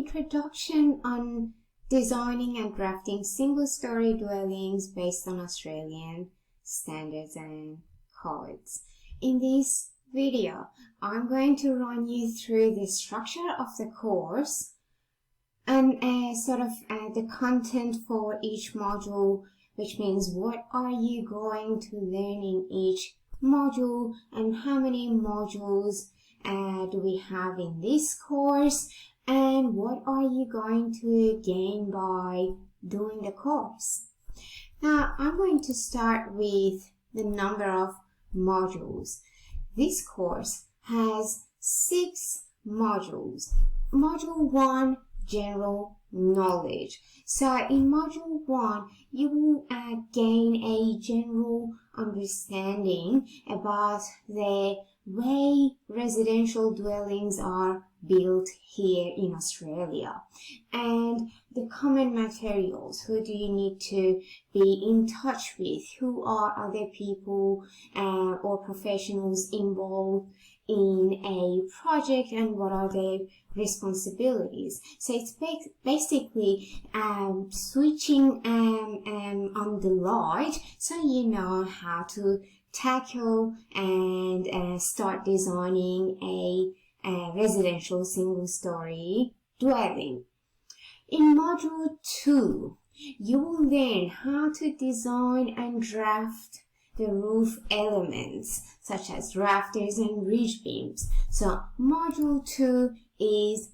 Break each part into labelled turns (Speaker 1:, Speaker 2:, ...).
Speaker 1: introduction on designing and drafting single-story dwellings based on Australian standards and codes. In this video, I'm going to run you through the structure of the course and the content for each module, which means what are you going to learn in each module and how many modules do we have in this course, and what are you going to gain by doing the course. Now, I'm going to start with the number of modules. This course has 6 modules. Module 1, general knowledge. So in module 1, you will gain a general understanding about the way residential dwellings are built here in Australia and the common materials. Who do you need to be in touch with? Who are other people or professionals involved in a project, and what are their responsibilities? So it's basically switching on the light so you know how to tackle and start designing a residential single-story dwelling. In module 2, you will learn how to design and draft the roof elements such as rafters and ridge beams. So module 2 is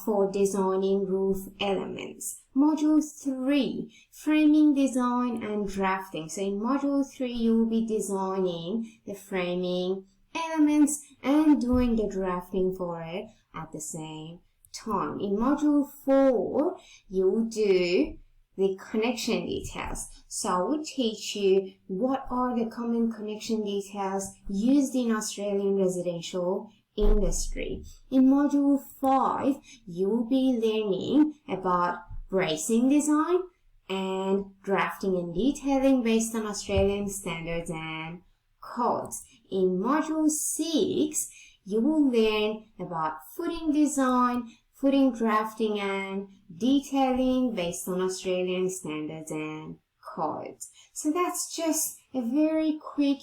Speaker 1: for designing roof elements. Module 3, framing design and drafting. So in module 3, you will be designing the framing elements and doing the drafting for it at the same time. In module 4, you will do the connection details. So I will teach you what are the common connection details used in Australian residential industry. In module 5, you will be learning about bracing design and drafting and detailing based on Australian standards and codes. In module 6, you will learn about footing design, footing drafting and detailing based on Australian standards and codes. So that's just a very quick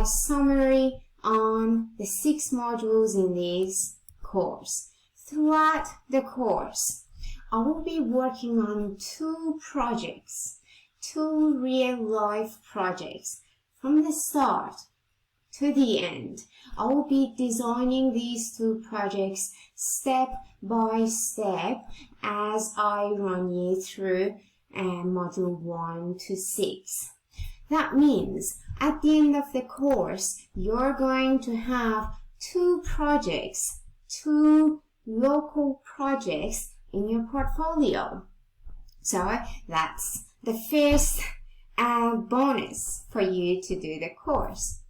Speaker 1: summary on the 6 modules in this course. Throughout the course, I will be working on 2 projects, 2 real-life projects. From the start to the end, I will be designing these 2 projects step by step as I run you through module 1 to 6. That means at the end of the course, you're going to have 2 projects, 2 local projects in your portfolio. So that's the first bonus for you to do the course.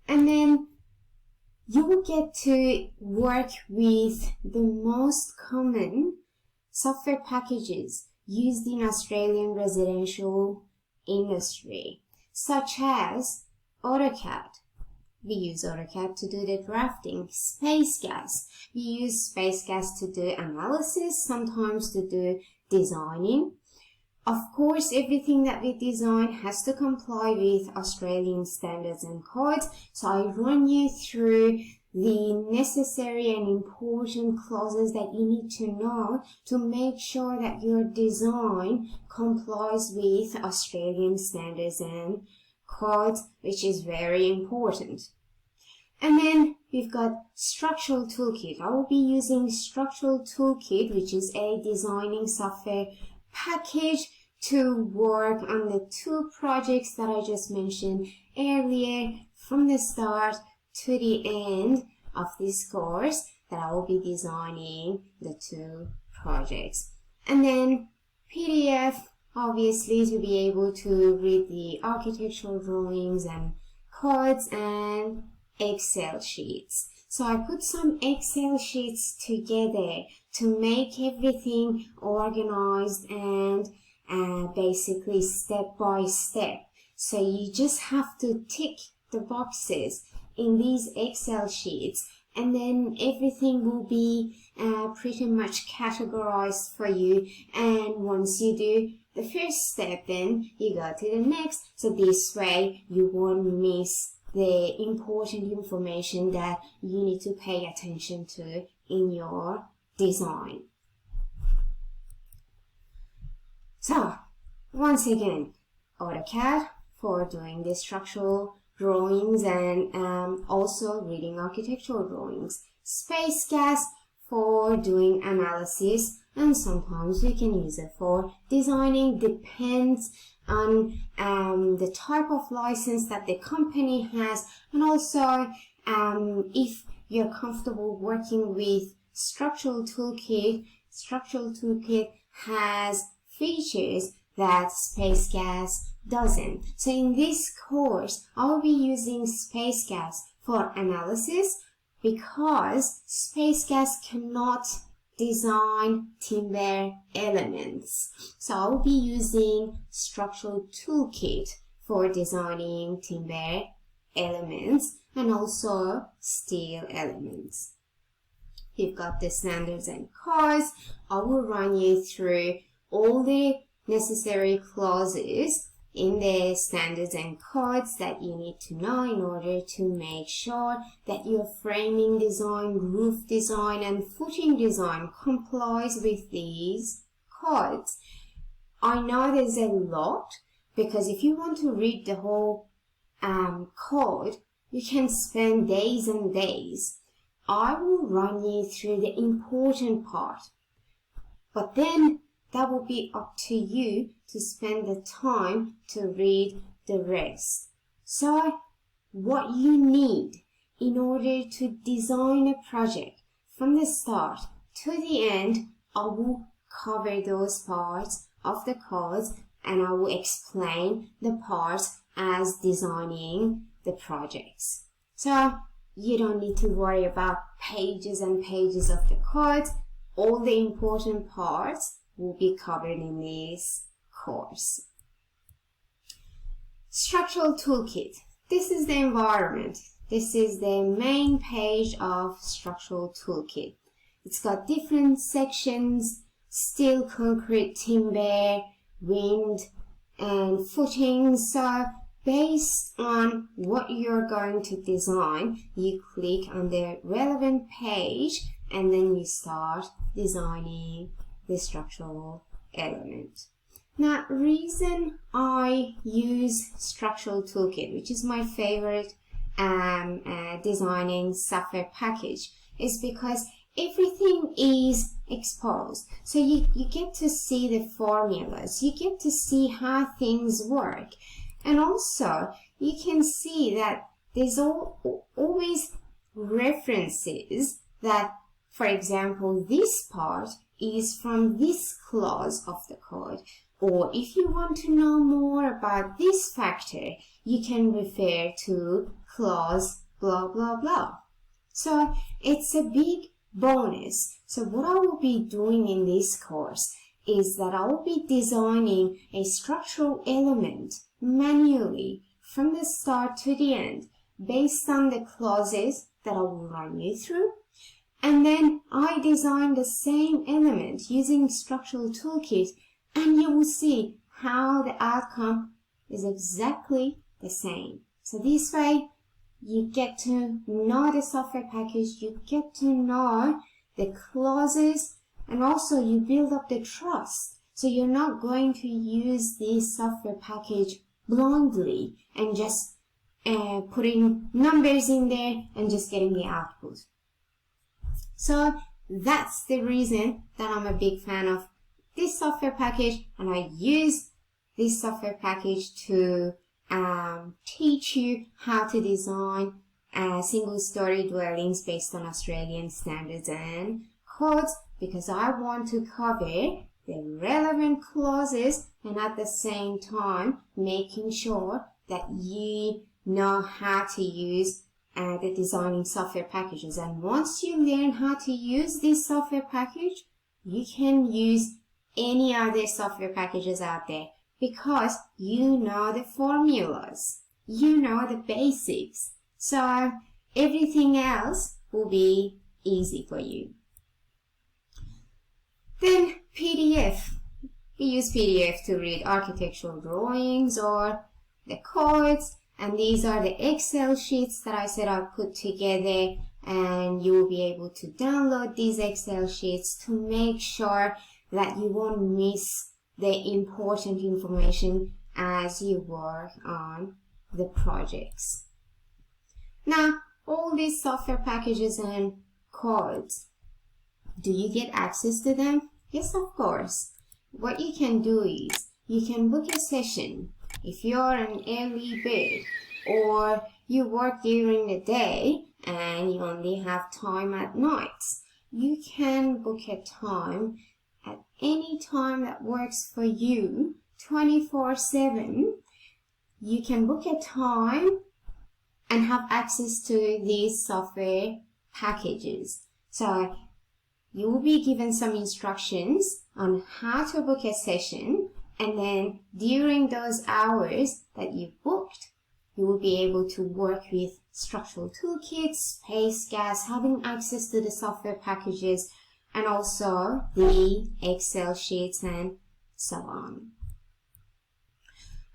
Speaker 1: And then you will get to work with the most common software packages used in Australian residential industry, such as AutoCAD. We use AutoCAD to do the drafting. SpaceGas. We use SpaceGas to do analysis, sometimes to do designing. Of course, everything that we design has to comply with Australian standards and codes. So I run you through the necessary and important clauses that you need to know to make sure that your design complies with Australian standards and codes, which is very important. And then we've got Structural Toolkit. I will be using Structural Toolkit, which is a designing software package to work on the 2 projects that I just mentioned earlier from the start to the end of this course, that I will be designing the 2 projects. And then PDF, obviously, to be able to read the architectural drawings and codes, and Excel sheets. So I put some Excel sheets together to make everything organized and basically step by step. So you just have to tick the boxes in these Excel sheets and then everything will be pretty much categorized for you. And once you do the first step, then you go to the next. So this way you won't miss the important information that you need to pay attention to in your design. So once again, AutoCAD for doing the structural drawings and also reading architectural drawings. Space Gas for doing analysis, and sometimes we can use it for designing. Depends on the type of license that the company has, and also if you're comfortable working with Structural Toolkit. Structural Toolkit has features that Space Gas doesn't. So in this course, I'll be using Space Gas for analysis because Space Gas cannot design timber elements. So I'll be using Structural Toolkit for designing timber elements and also steel elements. You've got the standards and codes. I will run you through all the necessary clauses in the standards and codes that you need to know in order to make sure that your framing design, roof design, and footing design complies with these codes. I know there's a lot, because if you want to read the whole code, you can spend days and days. I will run you through the important part, but then that will be up to you to spend the time to read the rest. So what you need in order to design a project from the start to the end, I will cover those parts of the codes and I will explain the parts as designing the projects. So you don't need to worry about pages and pages of the code. All the important parts will be covered in this course. Structural Toolkit. This is the environment. This is the main page of Structural Toolkit. It's got different sections: steel, concrete, timber, wind, and footings. So based on what you're going to design, you click on the relevant page and then you start designing the structural element. Now, reason I use Structural Toolkit, which is my favorite designing software package, is because everything is exposed. So you get to see the formulas, you get to see how things work, and also you can see that there's always references that, for example, this part is from this clause of the code, or if you want to know more about this factor, you can refer to clause blah blah blah. So it's a big bonus. So what I will be doing in this course is that I will be designing a structural element manually from the start to the end based on the clauses that I will run you through. And then I design the same element using Structural Toolkit, and you will see how the outcome is exactly the same. So this way, you get to know the software package, you get to know the clauses, and also you build up the trust. So you're not going to use this software package blindly and just putting numbers in there and just getting the output. So that's the reason that I'm a big fan of this software package, and I use this software package to teach you how to design single-story dwellings based on Australian standards and codes, because I want to cover the relevant clauses and at the same time making sure that you know how to use the designing software packages. And once you learn how to use this software package, you can use any other software packages out there because you know the formulas, you know the basics. So everything else will be easy for you. Then PDF. We use PDF to read architectural drawings or the codes, and these are the Excel sheets that I said I'll put together, and you will be able to download these Excel sheets to make sure that you won't miss the important information as you work on the projects. Now, all these software packages and codes, do you get access to them? Yes, of course. What you can do is you can book a session if you're an early bird, or you work during the day and you only have time at night. You can book a time at any time that works for you, 24/7. You can book a time and have access to these software packages. So you will be given some instructions on how to book a session, and then during those hours that you've booked, you will be able to work with structural toolkits, space gas, having access to the software packages, and also the Excel sheets and so on.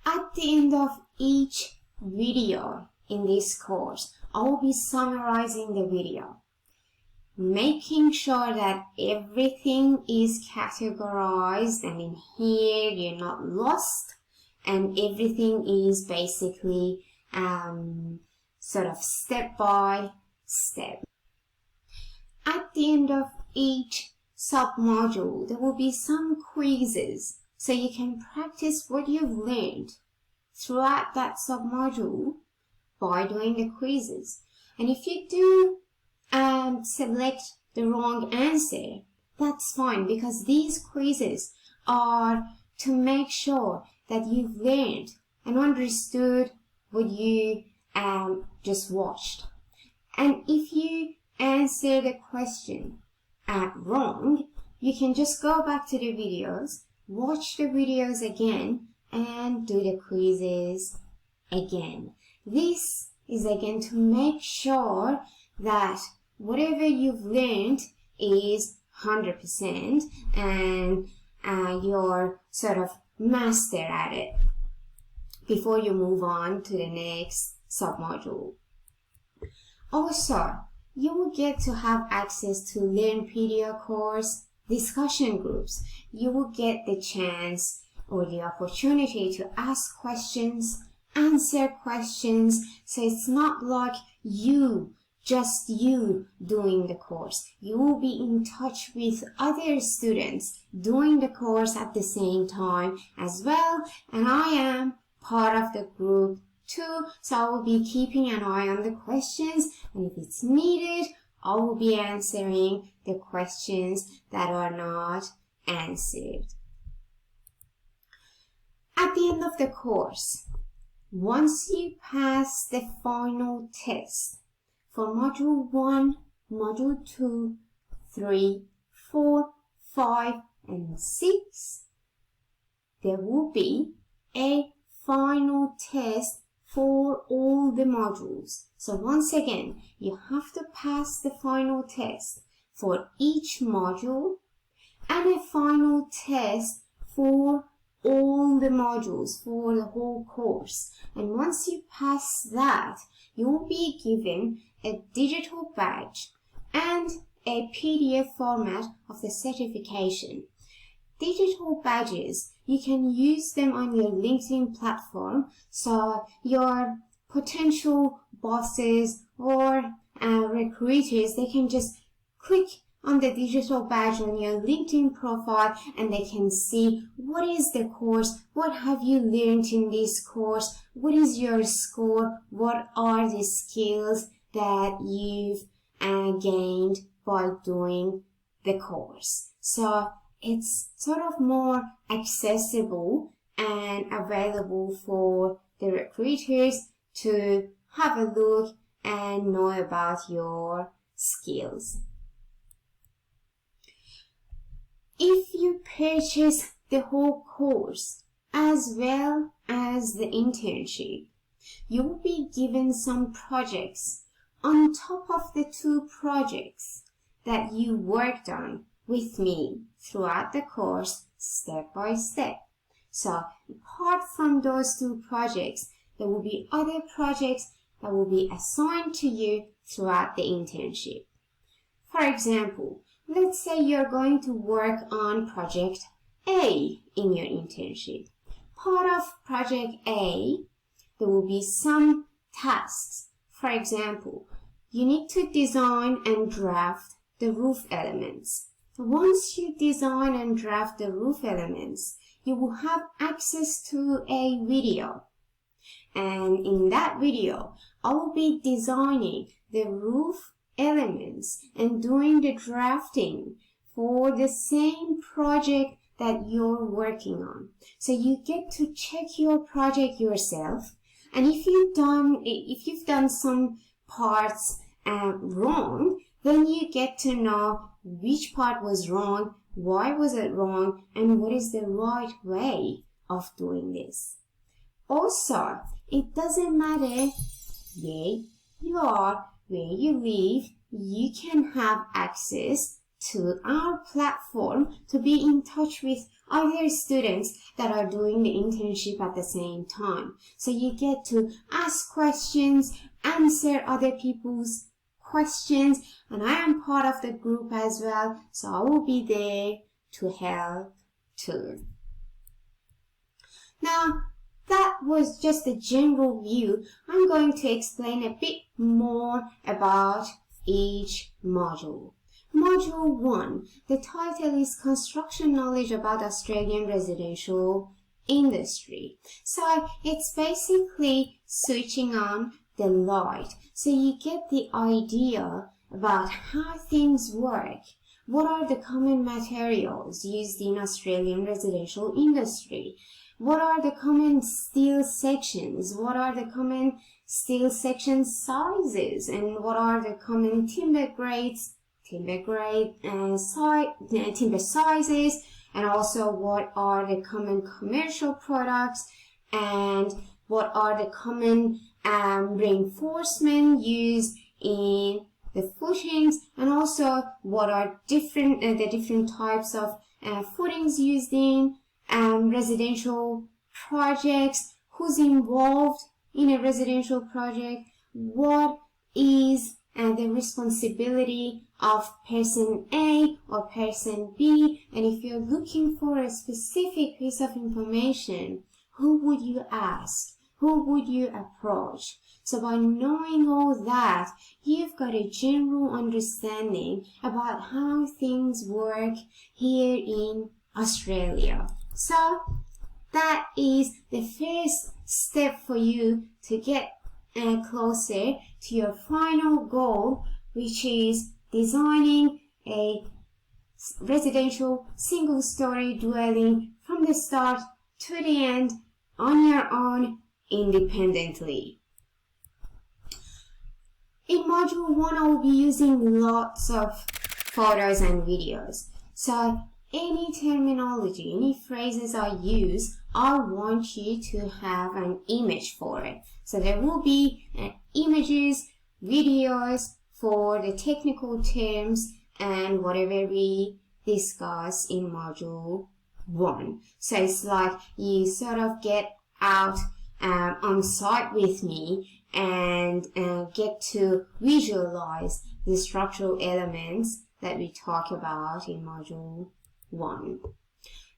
Speaker 1: At the end of each video in this course, I will be summarizing the video, making sure that everything is categorized, and in here you're not lost, and everything is basically sort of step by step. At the end of each sub-module, there will be some quizzes, so you can practice what you've learned throughout that sub-module by doing the quizzes. And if you do select the wrong answer, that's fine, because these quizzes are to make sure that you've learned and understood what you just watched. And if you answer the question wrong, you can just go back to the videos, watch the videos again, and do the quizzes again. This is again to make sure that whatever you've learned is 100% and you're sort of master at it before you move on to the next submodule. Also, you will get to have access to Learnpedia course discussion groups. You will get the chance or the opportunity to ask questions, answer questions, so it's not like just you doing the course. You will be in touch with other students doing the course at the same time as well, and I am part of the group too, so I will be keeping an eye on the questions, and if it's needed, I will be answering the questions that are not answered. At the end of the course, once you pass the final test for Module 1, Module 2, 3, 4, 5, and 6, there will be a final test for all the modules. So once again, you have to pass the final test for each module and a final test for all the modules for the whole course. And once you pass that, you will be given a digital badge and a PDF format of the certification. Digital badges, you can use them on your LinkedIn platform, so your potential bosses or recruiters, they can just click on the digital badge on your LinkedIn profile and they can see what is the course, what have you learned in this course, what is your score, what are the skills that you've gained by doing the course. So it's sort of more accessible and available for the recruiters to have a look and know about your skills. If you purchase the whole course as well as the internship, you will be given some projects on top of the 2 projects that you worked on with me throughout the course, step by step. So apart from those 2 projects, there will be other projects that will be assigned to you throughout the internship. For example, let's say you're going to work on project A in your internship. Part of project A, there will be some tasks. For example, you need to design and draft the roof elements. Once you design and draft the roof elements, you will have access to a video. And in that video, I will be designing the roof elements and doing the drafting for the same project that you're working on. So you get to check your project yourself. And if you've done some parts wrong, then you get to know which part was wrong, why was it wrong, and what is the right way of doing this. Also, it doesn't matter where you are, where you live, you can have access to our platform to be in touch with other students that are doing the internship at the same time. So you get to ask questions, answer other people's questions, and I am part of the group as well, so I will be there to help too. Now, that was just a general view. I'm going to explain a bit more about each module. Module 1, the title is Construction Knowledge about Australian Residential Industry. So it's basically switching on the light. So you get the idea about how things work. What are the common materials used in Australian residential industry? What are the common steel sections? What are the common steel section sizes? And what are the common timber grades, timber sizes? And also what are the common commercial products? And what are the common reinforcement used in the footings? And also what are the different types of footings used in residential projects, who's involved in a residential project, what is the responsibility of person A or person B, and if you're looking for a specific piece of information, who would you ask? Who would you approach? So by knowing all that, you've got a general understanding about how things work here in Australia. So that is the first step for you to get closer to your final goal, which is designing a residential single-story dwelling from the start to the end on your own independently. In Module 1, I will be using lots of photos and videos. So any terminology, any phrases I use, I want you to have an image for it. So there will be images, videos for the technical terms and whatever we discuss in Module 1. So it's like you sort of get out on site with me and get to visualize the structural elements that we talk about in Module 1.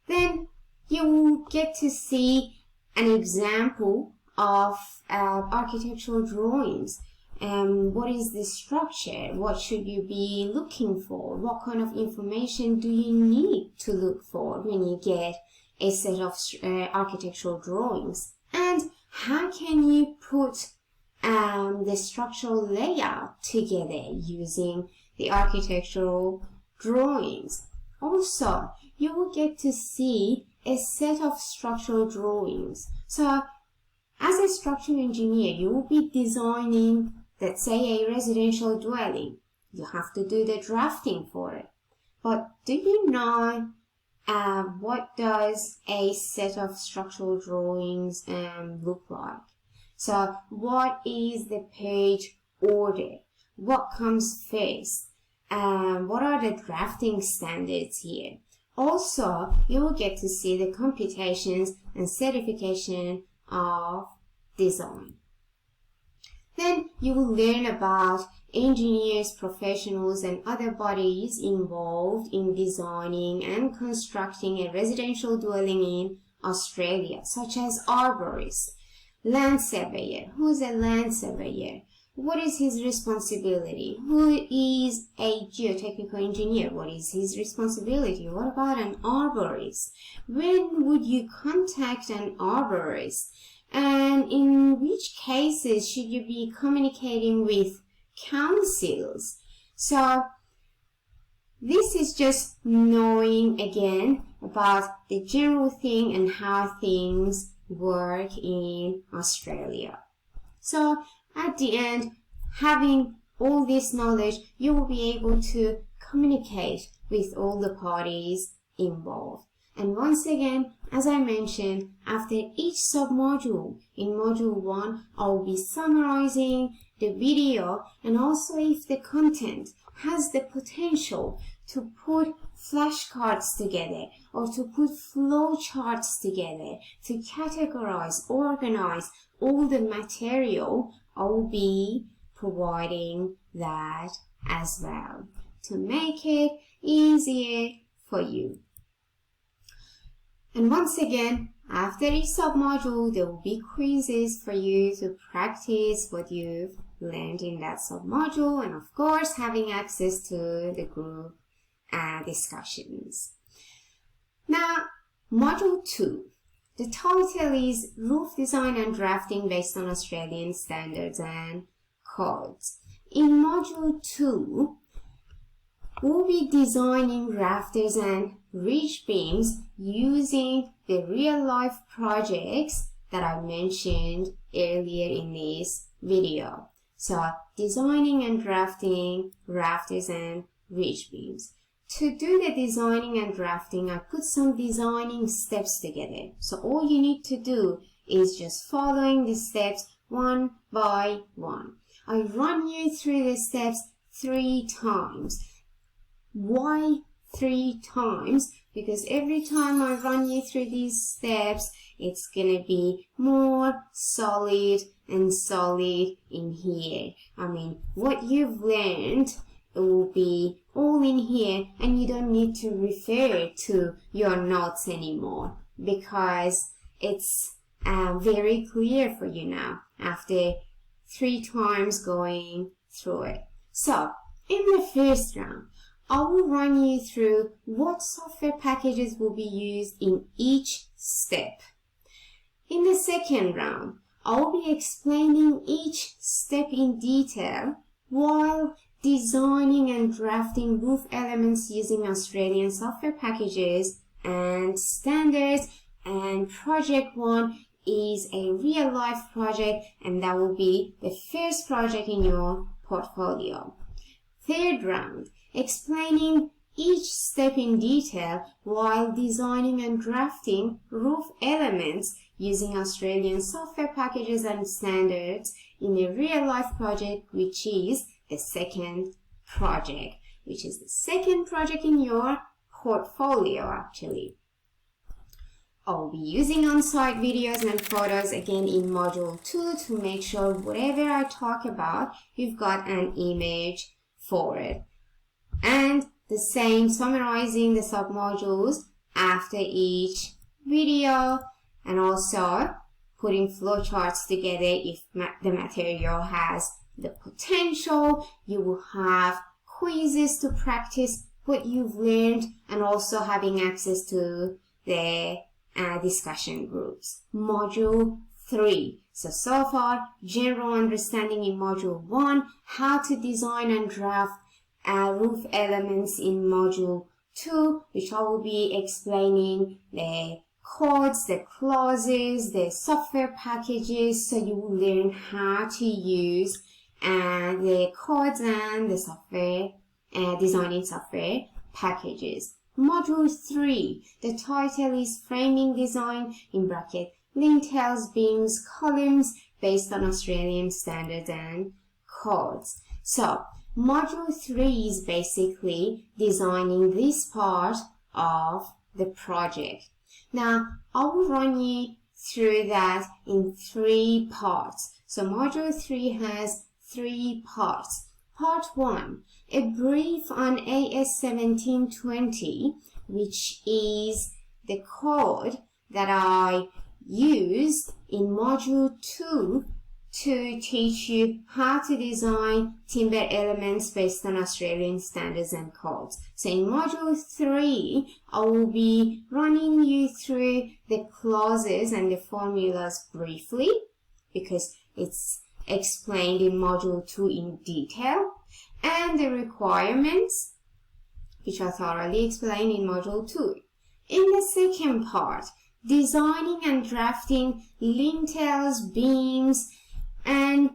Speaker 1: Then you will get to see an example of architectural drawings. What is the structure? What should you be looking for? What kind of information do you need to look for when you get a set of architectural drawings? And how can you put the structural layout together using the architectural drawings? Also, you will get to see a set of structural drawings. So, as a structural engineer, you will be designing, let's say, a residential dwelling. You have to do the drafting for it. But do you know what does a set of structural drawings look like? So, what is the page order? what comes first, and what are the drafting standards here. Also, you will get to see the computations and certification of design. Then you will learn about engineers, professionals, and other bodies involved in designing and constructing a residential dwelling in Australia, such as arborists, land surveyor. Who is a land surveyor? What is his responsibility? Who is a geotechnical engineer? What is his responsibility? What about an arborist? When would you contact an arborist? And in which cases should you be communicating with councils? So this is just knowing again about the general thing and how things work in Australia. So at the end, having all this knowledge, you will be able to communicate with all the parties involved. And once again, as I mentioned, after each submodule, in module 1, I will be summarizing the video, and also if the content has the potential to put flashcards together or to put flow charts together to categorize, organize all the material, I will be providing that as well to make it easier for you. And once again, after each submodule, there will be quizzes for you to practice what you've learned in that submodule, and of course, having access to the group discussions. Now, module 2. The title is Roof Design and Drafting Based on Australian Standards and Codes. In module 2, we'll be designing rafters and ridge beams using the real-life projects that I mentioned earlier in this video. So, designing and drafting rafters and ridge beams. To do the designing and drafting, I put some designing steps together. So all you need to do is just following the steps one by one. I run you through the steps 3 times. Why 3 times? Because every time I run you through these steps, it's gonna be more solid and solid in here. I mean, what you've learned, it will be all in here, and you don't need to refer to your notes anymore because it's very clear for you now after 3 times going through it. So, in the first round, I will run you through what software packages will be used in each step. In the second round, I will be explaining each step in detail while designing and drafting roof elements using Australian software packages and standards. And project 1 is a real-life project, and that will be the first project in your portfolio. Third round, explaining each step in detail while designing and drafting roof elements using Australian software packages and standards in a real-life project, which is the second project, which is the second project in your portfolio actually. I'll be using on-site videos and photos again in module 2 to make sure whatever I talk about, you've got an image for it. And the same, summarizing the submodules after each video, and also putting flowcharts together if the material has the potential. You will have quizzes to practice what you've learned, and also having access to the discussion groups. Module 3. So far, general understanding in module 1, how to design and draft roof elements in module 2, which I will be explaining the codes, the clauses, the software packages, so you will learn how to use the codes and the software, designing software packages. Module 3, the title is Framing Design, in bracket, lintels, beams, columns, based on Australian standards and codes. So module 3 is basically designing this part of the project. Now I will run you through that in 3 parts. So module 3 has 3 parts. Part 1, a brief on AS1720, which is the code that I used in module 2 to teach you how to design timber elements based on Australian standards and codes. So in module 3, I will be running you through the clauses and the formulas briefly because it's explained in module 2 in detail, and the requirements, which are thoroughly explained in module 2. In the second part, designing and drafting lintels, beams, and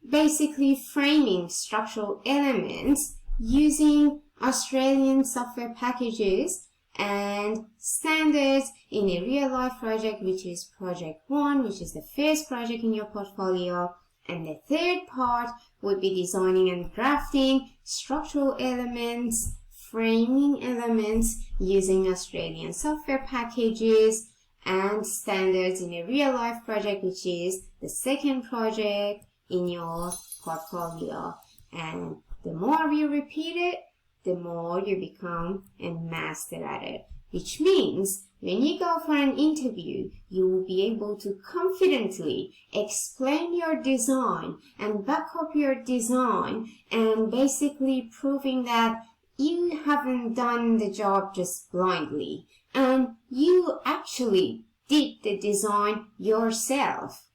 Speaker 1: basically framing structural elements using Australian software packages and standards in a real-life project, which is project 1, which is the first project in your portfolio. And the third part would be designing and drafting structural elements, framing elements using Australian software packages and standards in a real-life project, which is the second project in your portfolio. And the more you repeat it, the more you become a master at it, which means when you go for an interview, you will be able to confidently explain your design and back up your design and basically proving that you haven't done the job just blindly and you actually did the design yourself.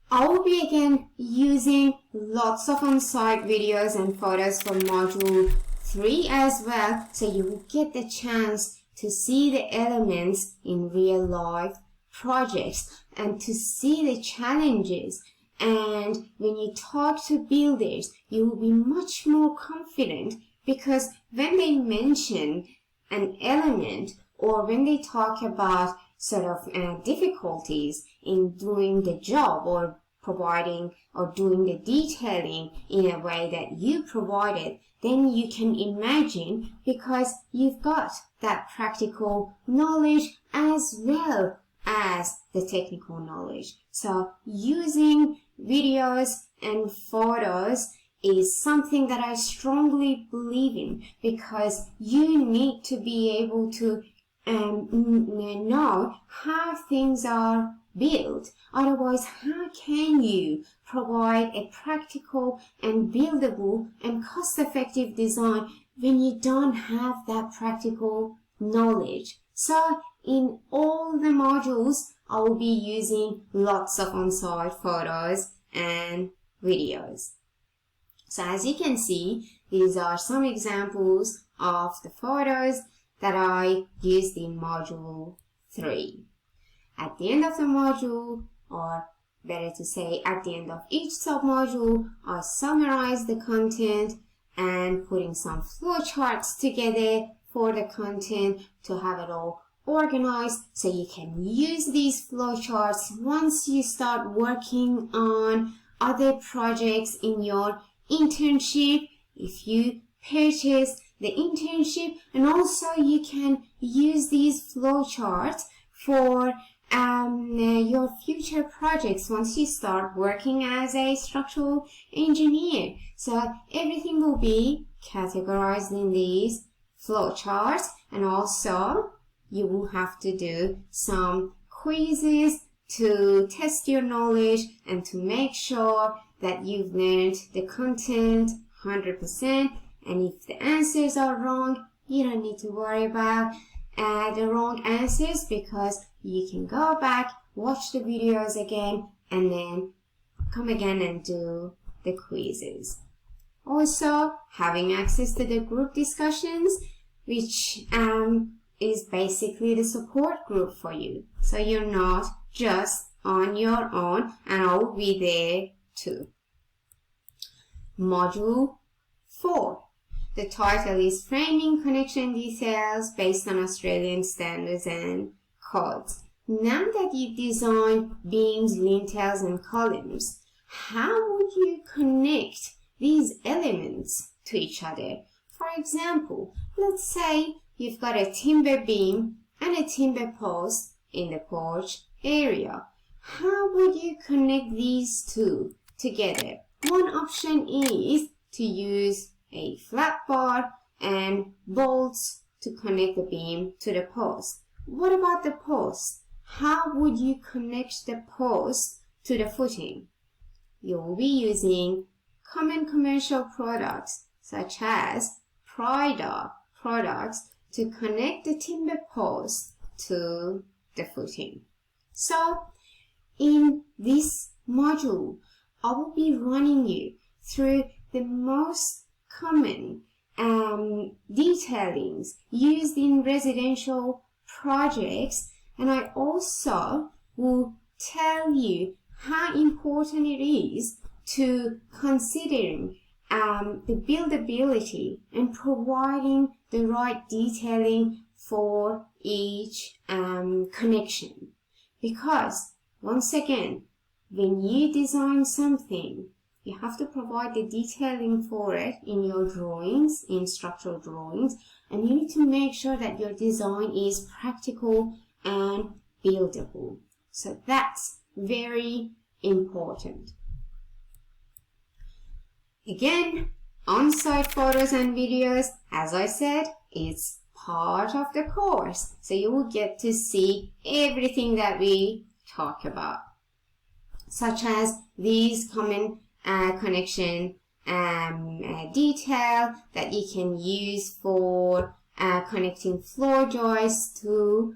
Speaker 1: I will be again using lots of on-site videos and photos from module 3 as well, so you will get the chance to see the elements in real life projects and to see the challenges. And when you talk to builders, you will be much more confident because when they mention an element or when they talk about sort of difficulties in doing the job or providing or doing the detailing in a way that you provided, then you can imagine because you've got that practical knowledge as well as the technical knowledge. So using videos and photos is something that I strongly believe in because you need to be able to know how things are built. Otherwise, how can you provide a practical and buildable and cost-effective design when you don't have that practical knowledge? So in all the modules, I will be using lots of on-site photos and videos. So as you can see, these are some examples of the photos that I used in module 3. At the end of the module, or better to say at the end of each submodule, I summarize the content and putting some flowcharts together for the content to have it all organized so you can use these flowcharts once you start working on other projects in your internship, if you purchase the internship, and also you can use these flowcharts for your future projects once you start working as a structural engineer. So everything will be categorized in these flowcharts, and also you will have to do some quizzes to test your knowledge and to make sure that you've learned the content 100%. And if the answers are wrong, you don't need to worry about the wrong answers because you can go back, watch the videos again, and then come again and do the quizzes. Also, having access to the group discussions, which is basically the support group for you. So you're not just on your own, and I will be there too. Module 4. The title is Framing Connection Details Based on Australian Standards and Codes. Now that you design beams, lintels, and columns, how would you connect these elements to each other? For example, let's say you've got a timber beam and a timber post in the porch area. How would you connect these two together? One option is to use a flat bar and bolts to connect the beam to the post. What about the post? How would you connect the post to the footing? You will be using common commercial products such as Prida products to connect the timber post to the footing. So in this module, I will be running you through the most common detailings used in residential projects, and I also will tell you how important it is to considering the buildability and providing the right detailing for each connection. Because once again, when you design something, you have to provide the detailing for it in your drawings, in structural drawings, and you need to make sure that your design is practical and buildable. So that's very important. Again, on-site photos and videos, as I said, is part of the course. So you will get to see everything that we talk about, such as these common connection detail that you can use for connecting floor joists to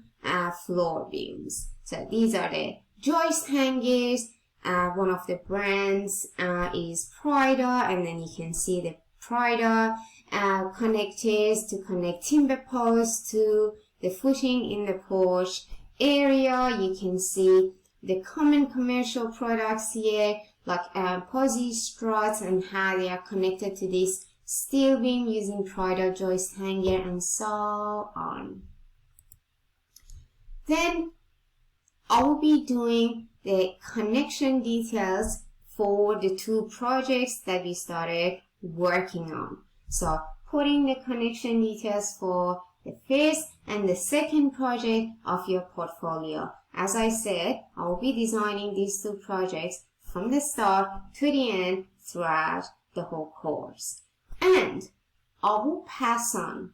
Speaker 1: floor beams. So these are the joist hangers. One of the brands is Prida, and then you can see the Prida connectors to connect timber posts to the footing in the porch area. You can see the common commercial products here, like posi struts and how they are connected to this steel beam using Prida joist hanger, and so on. Then I will be doing the connection details for the two projects that we started working on. So putting the connection details for the first and the second project of your portfolio. As I said, I will be designing these two projects from the start to the end throughout the whole course. And I will pass on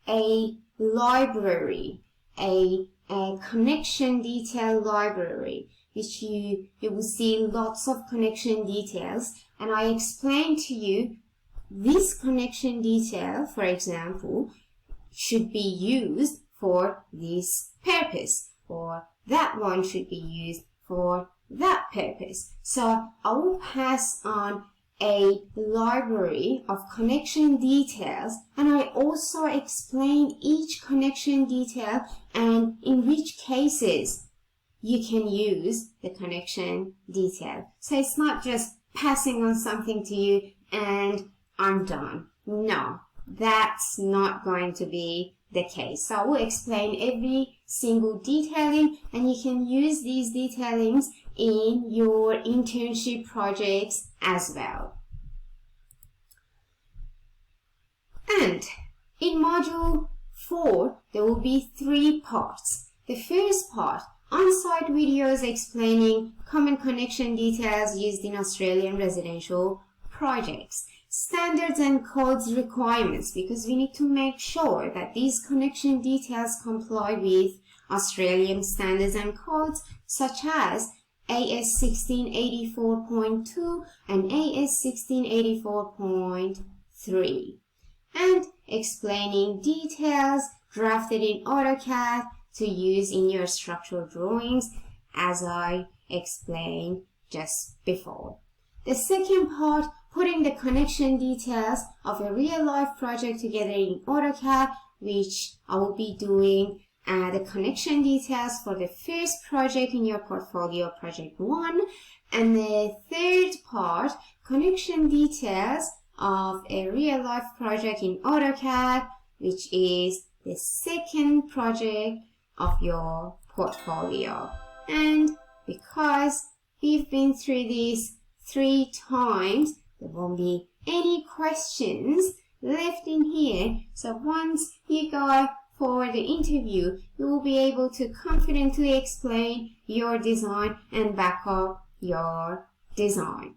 Speaker 1: a library, a connection detail library, which you will see lots of connection details, and I explain to you this connection detail, for example, should be used for this purpose, or that one should be used for that purpose. So I will pass on a library of connection details, and I also explain each connection detail and in which cases you can use the connection detail. So it's not just passing on something to you and I'm done. No, that's not going to be the case. So I will explain every single detailing, and you can use these detailings in your internship projects as well. And in module 4, there will be 3 parts. The first part, on-site videos explaining common connection details used in Australian residential projects. Standards and codes requirements, because we need to make sure that these connection details comply with Australian standards and codes such as AS 1684.2 and AS 1684.3. And explaining details drafted in AutoCAD to use in your structural drawings, as I explained just before. The second part, putting the connection details of a real-life project together in AutoCAD, which I will be doing the connection details for the first project in your portfolio, project 1, and the third part, connection details of a real-life project in AutoCAD, which is the second project of your portfolio. And because we've been through this 3 times, there won't be any questions left in here. So once you go for the interview, you will be able to confidently explain your design and back up your design.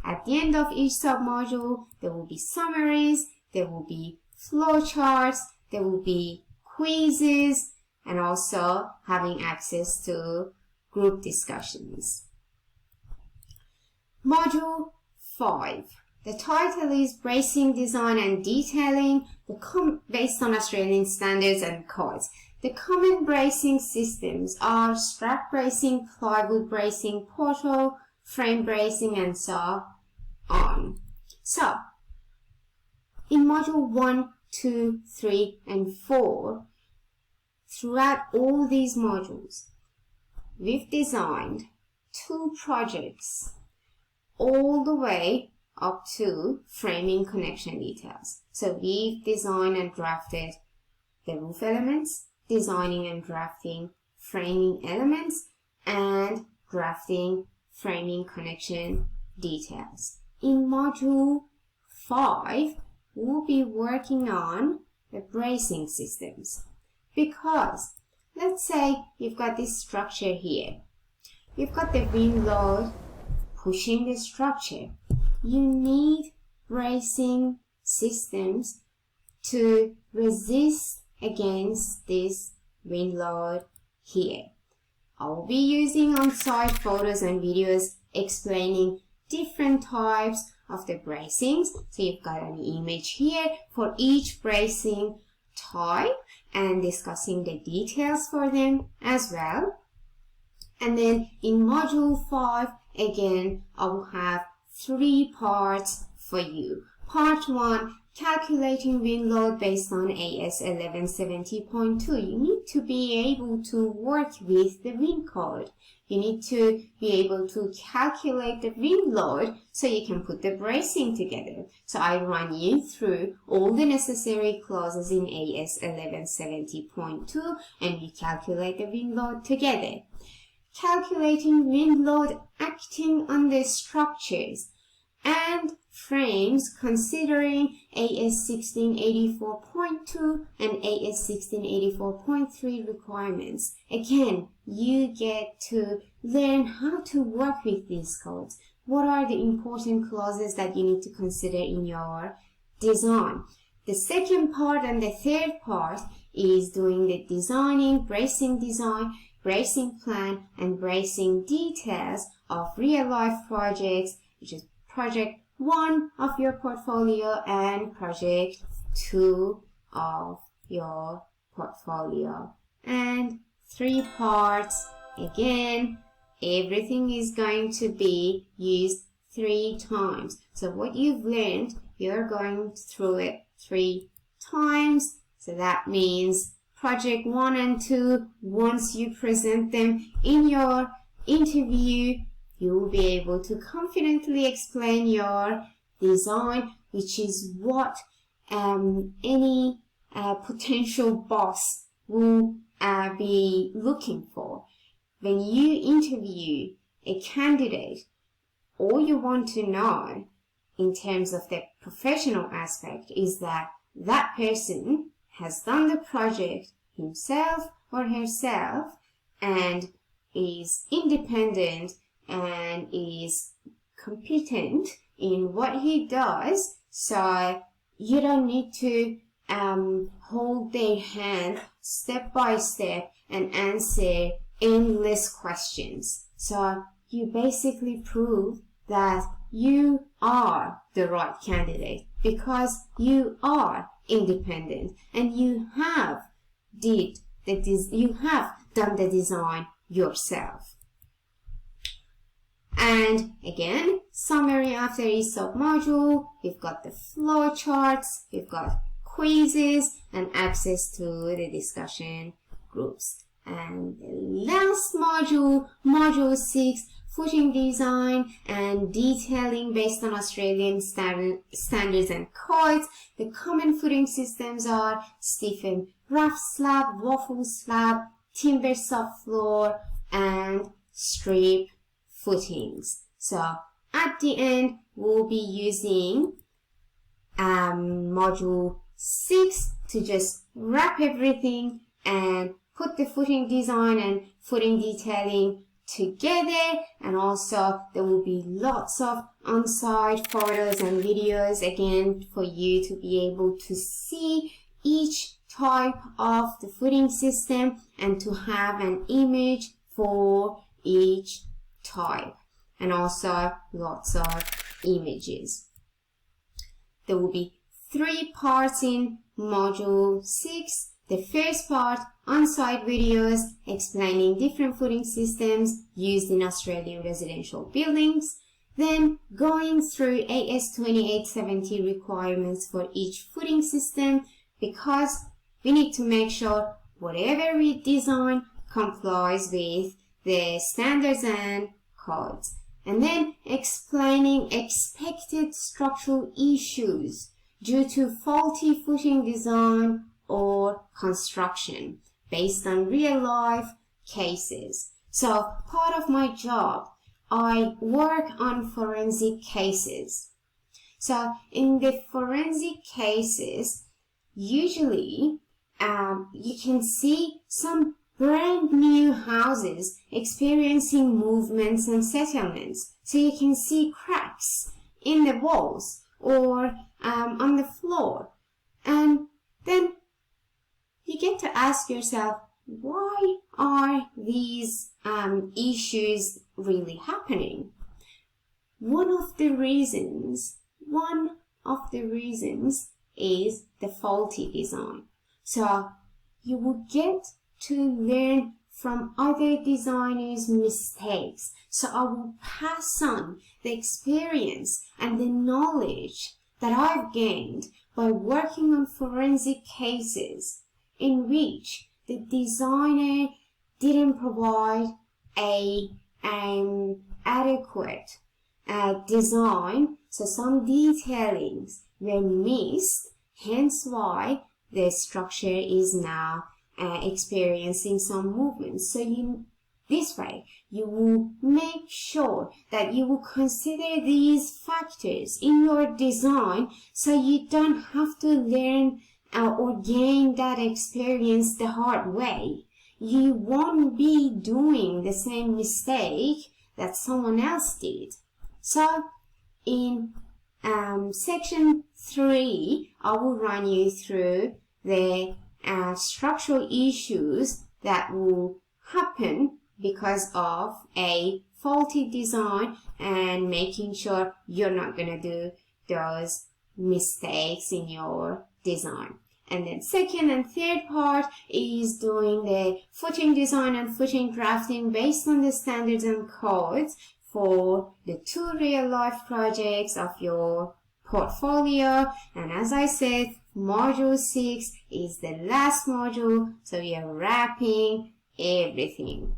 Speaker 1: At the end of each submodule, there will be summaries, there will be flowcharts, there will be quizzes, and also having access to group discussions. Module 5. The title is Bracing Design and Detailing based on Australian standards and codes. The common bracing systems are strap bracing, plywood bracing, portal, frame bracing, and so on. So, in Module 1, 2, 3, and 4, throughout all these modules, we've designed 2 projects all the way up to framing connection details. So we've designed and drafted the roof elements, designing and drafting framing elements, and drafting framing connection details. In Module 5, we'll be working on the bracing systems. Because let's say you've got this structure here. You've got the wind load pushing the structure. You need bracing systems to resist against this wind load here. I will be using on-site photos and videos explaining different types of the bracings. So you've got an image here for each bracing type and discussing the details for them as well. And then in Module 5, again, I will have 3 parts for you. Part 1, calculating wind load based on AS 1170.2. You need to be able to work with the wind code. You need to be able to calculate the wind load so you can put the bracing together. So I run you through all the necessary clauses in AS 1170.2 and we calculate the wind load together. Calculating wind load acting on the structures and frames considering AS 1684.2 and AS 1684.3 requirements. Again, you get to learn how to work with these codes. What are the important clauses that you need to consider in your design? The second part and the third part is doing the designing, bracing design, bracing plan, and bracing details of real-life projects, which is Project 1 of your portfolio and Project 2 of your portfolio. And 3 parts, again, everything is going to be used 3 times. So what you've learned, you're going through it 3 times. So that means Project 1 and 2, once you present them in your interview, you will be able to confidently explain your design, which is what any potential boss will be looking for. When you interview a candidate, all you want to know in terms of the professional aspect is that that person has done the project himself or herself and is independent and is competent in what he does, so you don't need to hold their hand step by step and answer endless questions. So you basically prove that you are the right candidate because you are independent and you have done the design yourself. And again, summary after each submodule, we've got the flow charts, we've got quizzes, and access to the discussion groups. And the last module, Module 6, footing design and detailing based on Australian standards and codes. The common footing systems are stiffened rough slab, waffle slab, timber subfloor, and strip footings. So at the end, we'll be using module 6 to just wrap everything and put the footing design and footing detailing together. And also there will be lots of on-site photos and videos again for you to be able to see each type of the footing system and to have an image for each type, and also lots of images. There will be 3 parts in module 6. The first part, on-site videos explaining different footing systems used in Australian residential buildings. Then going through AS 2870 requirements for each footing system, because we need to make sure whatever we design complies with the standards and codes. And then explaining expected structural issues due to faulty footing design or construction based on real life cases. So part of my job, I work on forensic cases. So in the forensic cases, usually you can see some brand new houses experiencing movements and settlements. So you can see cracks in the walls or on the floor. And then you get to ask yourself, why are these issues really happening? One of the reasons is the faulty design. So you will get to learn from other designers' mistakes. So I will pass on the experience and the knowledge that I've gained by working on forensic cases in which the designer didn't provide an adequate design, so some detailings were missed, hence why the structure is now experiencing some movement. So this way you will make sure that you will consider these factors in your design, so you don't have to learn or gain that experience the hard way. You won't be doing the same mistake that someone else did. So in section 3, I will run you through the structural issues that will happen because of a faulty design, and making sure you're not going to do those mistakes in your design. And then second and third part is doing the footing design and footing drafting based on the standards and codes for the 2 real-life projects of your portfolio. And as I said, module 6 is the last module, so we are wrapping everything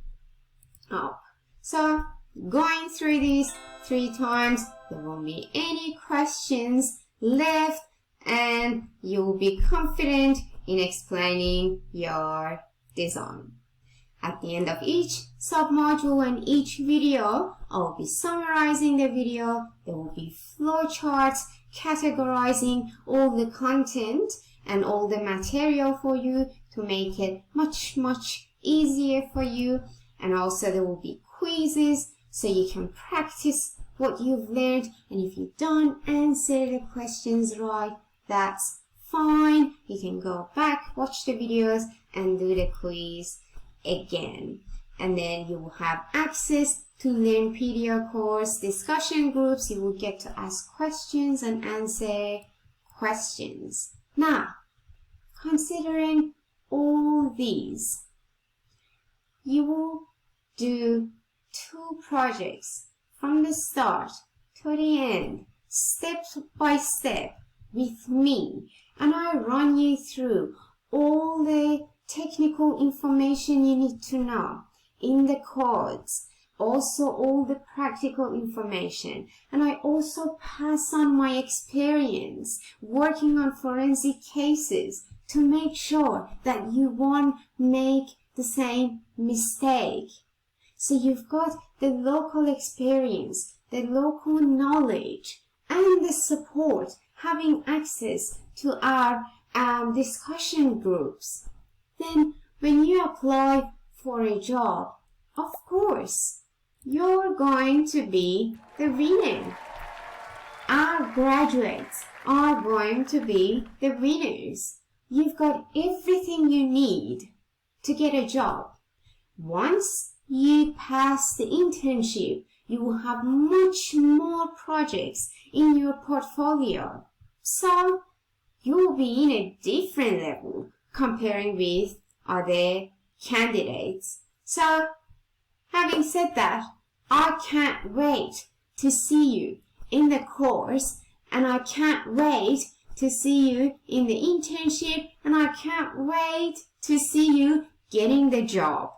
Speaker 1: up. So going through these 3 times, there won't be any questions left, and you will be confident in explaining your design. At the end of each submodule and each video, I will be summarizing the video. There will be flowcharts categorizing all the content and all the material for you to make it much easier for you. And also there will be quizzes so you can practice what you've learned. And if you don't answer the questions right, that's fine. You can go back, watch the videos, and do the quiz again. And then you will have access to Learn PDF course discussion groups. You will get to ask questions and answer questions. Now, considering all these, you will do 2 projects from the start to the end, step by step with me, and I run you through all the technical information you need to know in the codes, also all the practical information, and I also pass on my experience working on forensic cases to make sure that you won't make the same mistake. So you've got the local experience, the local knowledge and the support, having access to our discussion groups, then when you apply for a job, of course, you're going to be the winner. Our graduates are going to be the winners. You've got everything you need to get a job. Once you pass the internship, you will have much more projects in your portfolio. So you will be in a different level comparing with other candidates. So having said that, I can't wait to see you in the course, and I can't wait to see you in the internship, and I can't wait to see you getting the job.